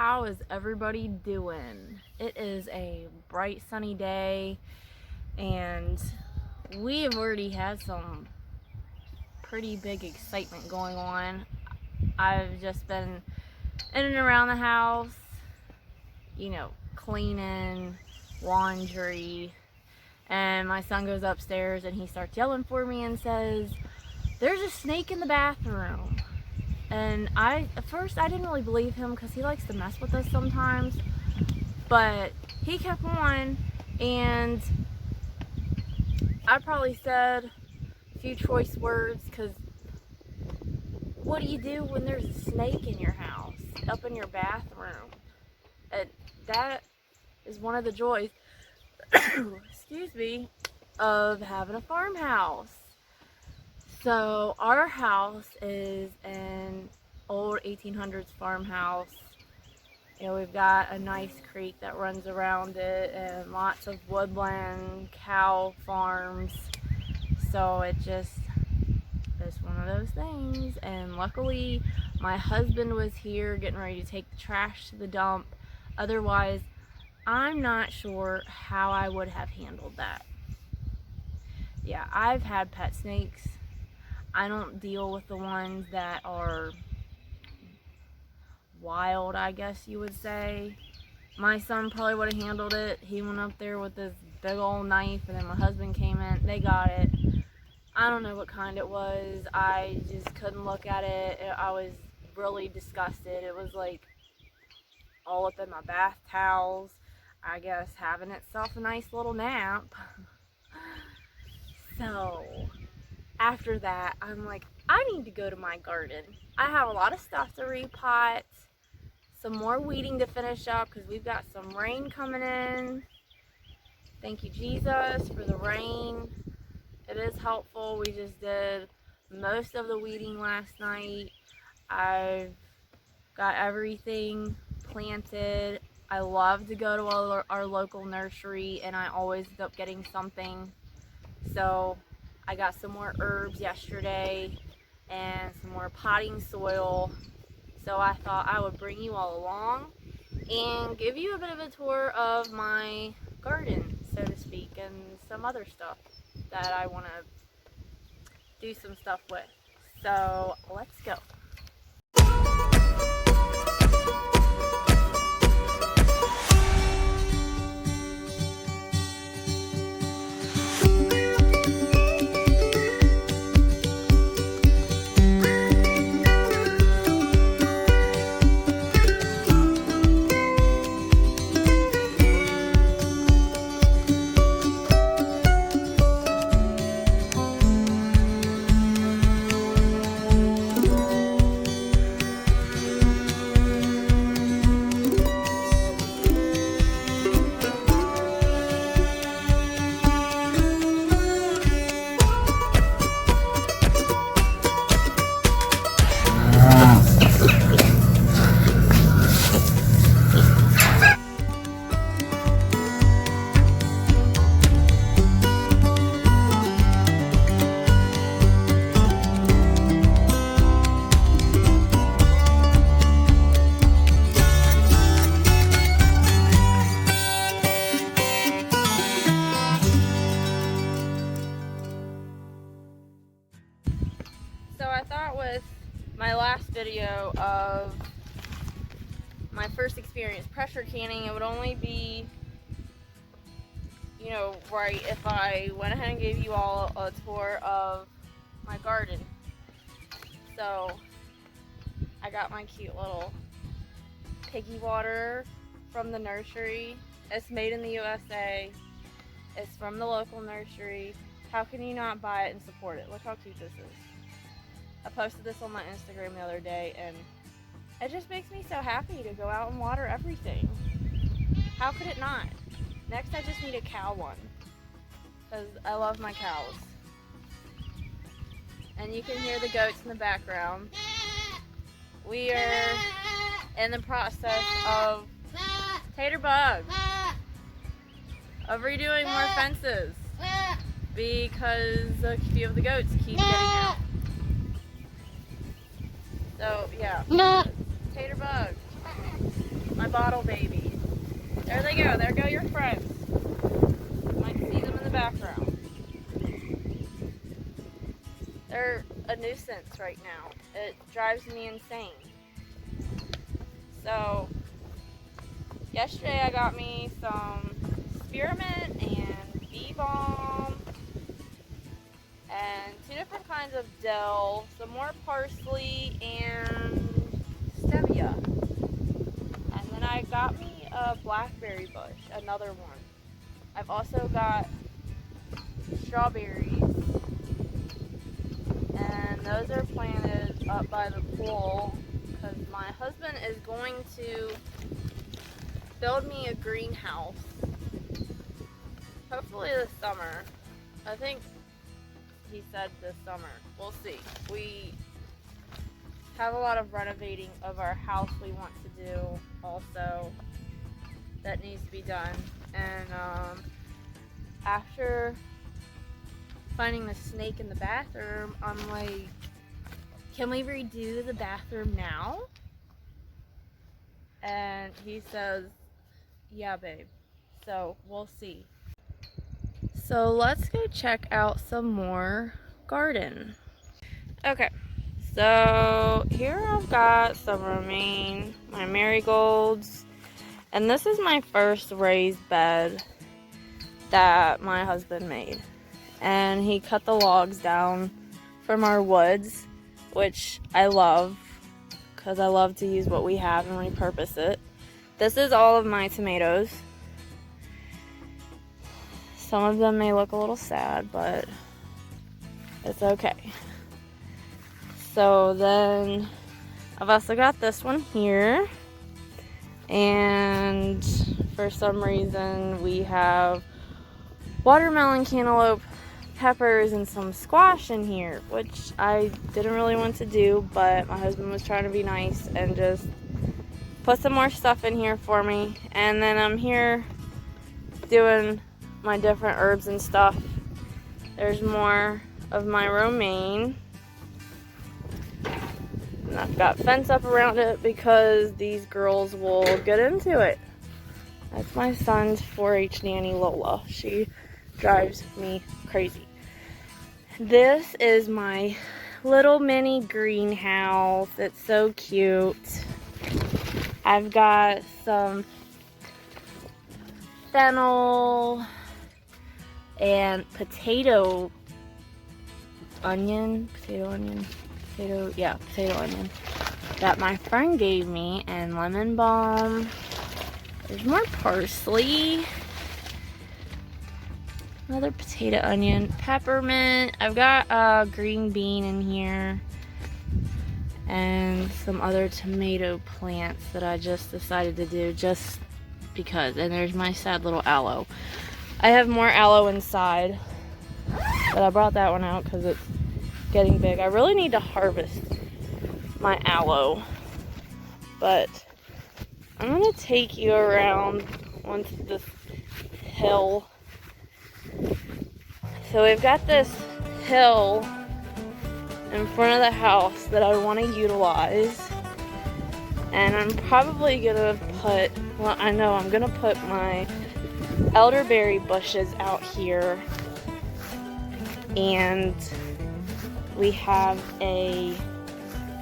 How is everybody doing? It is a bright sunny day and we have already had some pretty big excitement going on. I've just been in and around the house, cleaning, laundry, and my son goes upstairs and he starts yelling for me and says, "There's a snake in the bathroom." And at first I didn't really believe him because he likes to mess with us sometimes, but he kept on, and I probably said a few choice words because what do you do when there's a snake in your house, up in your bathroom? And that is one of the joys, excuse me, of having a farmhouse. So our house is an old 1800s farmhouse. We've got a nice creek that runs around it and lots of woodland, cow farms. So it just is one of those things. And luckily my husband was here getting ready to take the trash to the dump. Otherwise, I'm not sure how I would have handled that. Yeah, I've had pet snakes. I don't deal with the ones that are wild, I guess you would say. My son probably would have handled it. He went up there with this big old knife, and then my husband came in. They got it. I don't know what kind it was. I just couldn't look at it. I was really disgusted. It was like all up in my bath towels. I guess having itself a nice little nap. So after that, I'm like, I need to go to my garden. I have a lot of stuff to repot, some more weeding to finish up because we've got some rain coming in. Thank you, Jesus, for the rain. It is helpful. We just did most of the weeding last night. I've got everything planted. I love to go to our local nursery, and I always end up getting something. So I got some more herbs yesterday and some more potting soil. So I thought I would bring you all along and give you a bit of a tour of my garden, so to speak, and some other stuff that I want to do some stuff with. So let's go. So I thought with my last video of my first experience pressure canning, it would only be, right if I went ahead and gave you all a tour of my garden. So I got my cute little piggy water from the nursery. It's made in the USA. It's from the local nursery. How can you not buy it and support it? Look how cute this is. I posted this on my Instagram the other day, and it just makes me so happy to go out and water everything. How could it not? Next, I just need a cow one, because I love my cows. And you can hear the goats in the background. We are in the process of Taterbug, of redoing more fences, because a few of the goats keep getting out. So yeah, Taterbug. bottle babies. There they go. There go your friends. You might see them in the background. They're a nuisance right now. It drives me insane. So, yesterday I got me some spearmint and bee balm and 2 different kinds of dill, some more parsley and stevia. And then I got me a blackberry bush, another one. I've also got strawberries, and those are planted up by the pool because my husband is going to build me a greenhouse, hopefully this summer. I think he said this summer. We'll see. We have a lot of renovating of our house we want to do also that needs to be done. And after finding the snake in the bathroom, I'm like, can we redo the bathroom now? And he says, yeah, babe. So we'll see. So let's go check out some more garden. Okay, so here I've got some romaine, my marigolds, and this is my first raised bed that my husband made. And he cut the logs down from our woods, which I love because I love to use what we have and repurpose it. This is all of my tomatoes. Some of them may look a little sad, but it's okay. So then I've also got this one here. And for some reason we have watermelon, cantaloupe, peppers, and some squash in here, which I didn't really want to do, but my husband was trying to be nice and just put some more stuff in here for me. And then I'm here doing my different herbs and stuff. There's more of my romaine. And I've got fence up around it because these girls will get into it. That's my son's 4-H nanny, Lola. She drives me crazy. This is my little mini greenhouse. It's so cute. I've got some fennel and potato onion that my friend gave me, and lemon balm. There's more parsley, another potato onion, peppermint. I've got a green bean in here and some other tomato plants that I just decided to do just because. And there's my sad little aloe. I have more aloe inside, but I brought that one out because it's getting big. I really need to harvest my aloe, but I'm gonna take you around onto this hill. So we've got this hill in front of the house that I want to utilize, and I'm probably gonna put, well, I know I'm gonna put my elderberry bushes out here, and we have a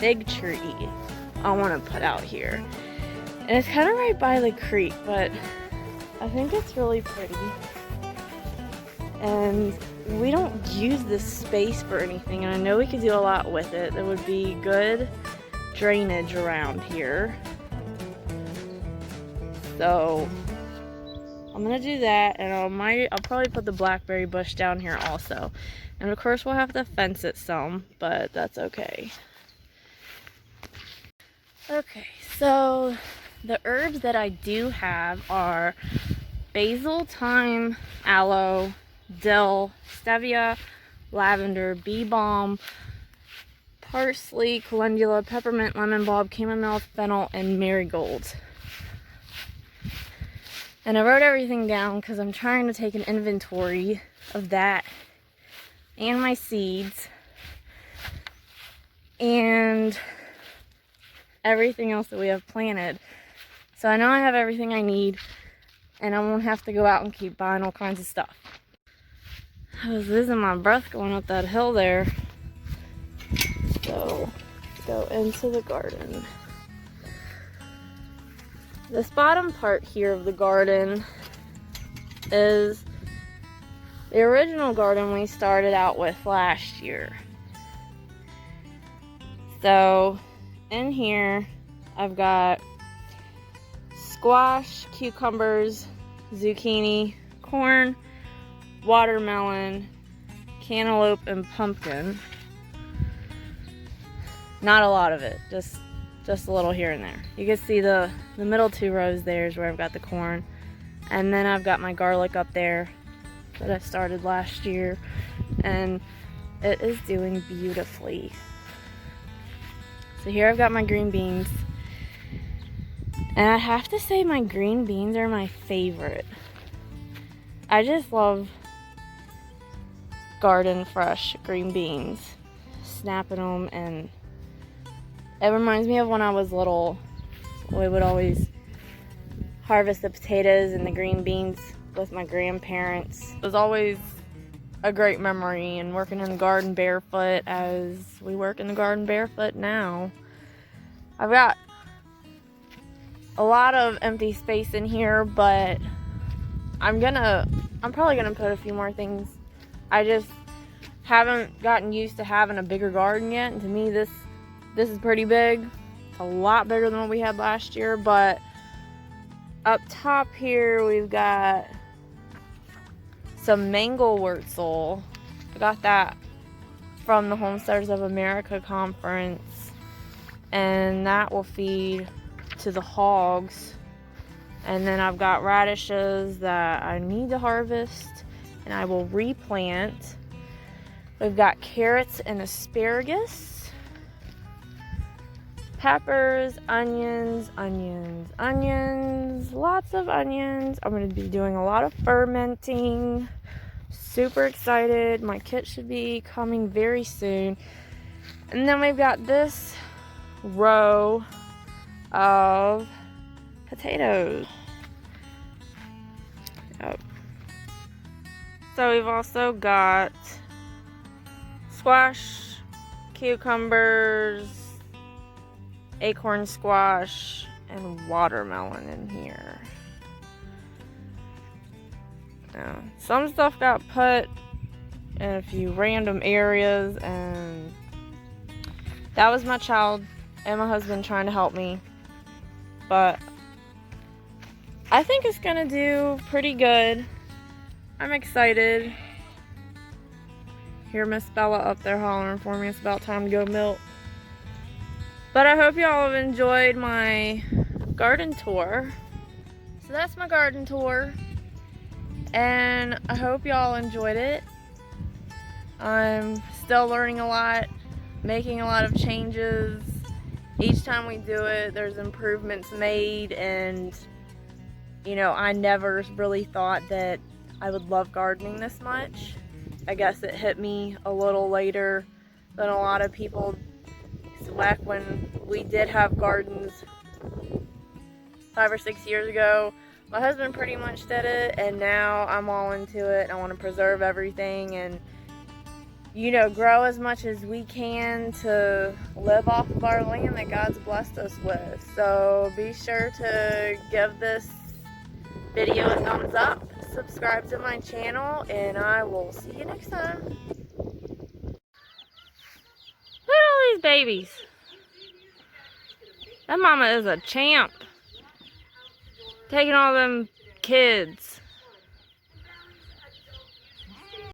fig tree I want to put out here, and it's kind of right by the creek, but I think it's really pretty, and we don't use this space for anything, and I know we could do a lot with it. There would be good drainage around here, so I'm gonna do that, and I'll probably put the blackberry bush down here also. And of course we'll have to fence it some, but that's okay. Okay, so the herbs that I do have are basil, thyme, aloe, dill, stevia, lavender, bee balm, parsley, calendula, peppermint, lemon balm, chamomile, fennel, and marigolds. And I wrote everything down because I'm trying to take an inventory of that and my seeds and everything else that we have planted. So I know I have everything I need, and I won't have to go out and keep buying all kinds of stuff. I was losing my breath going up that hill there. So, let's go into the garden. This bottom part here of the garden is the original garden we started out with last year. So, in here, I've got squash, cucumbers, zucchini, corn, watermelon, cantaloupe, and pumpkin. Not a lot of it, just a little here and there. You can see the middle 2 rows there is where I've got the corn. And then I've got my garlic up there that I started last year. And it is doing beautifully. So here I've got my green beans. And I have to say my green beans are my favorite. I just love garden fresh green beans. Snapping them, and it reminds me of when I was little. We would always harvest the potatoes and the green beans with my grandparents. It was always a great memory, and working in the garden barefoot as we work in the garden barefoot now. I've got a lot of empty space in here, but I'm probably gonna put a few more things. I just haven't gotten used to having a bigger garden yet, and to me this is pretty big. It's a lot bigger than what we had last year. But up top here we've got some mango wurzel. I got that from the Homesteaders of America conference, and that will feed to the hogs. And then I've got radishes that I need to harvest and I will replant. We've got carrots and asparagus, peppers, onions, lots of onions. I'm going to be doing a lot of fermenting. Super excited. My kit should be coming very soon. And then we've got this row of potatoes. Yep. So we've also got squash, cucumbers, acorn squash, and watermelon in here. Now, some stuff got put in a few random areas, and that was my child and my husband trying to help me. But I think it's gonna do pretty good. I'm excited. Hear Miss Bella up there hollering for me. It's about time to go milk. But I hope y'all have enjoyed my garden tour. So that's my garden tour. And I hope y'all enjoyed it. I'm still learning a lot, making a lot of changes. Each time we do it, there's improvements made, and you know, I never really thought that I would love gardening this much. I guess it hit me a little later than a lot of people. So back when we did have gardens 5 or 6 years ago, my husband pretty much did it, and now I'm all into it. I want to preserve everything and, you know, grow as much as we can to live off of our land that God's blessed us with. So be sure to give this video a thumbs up, subscribe to my channel, and I will see you next time. Look at all these babies. That mama is a champ. Taking all them kids.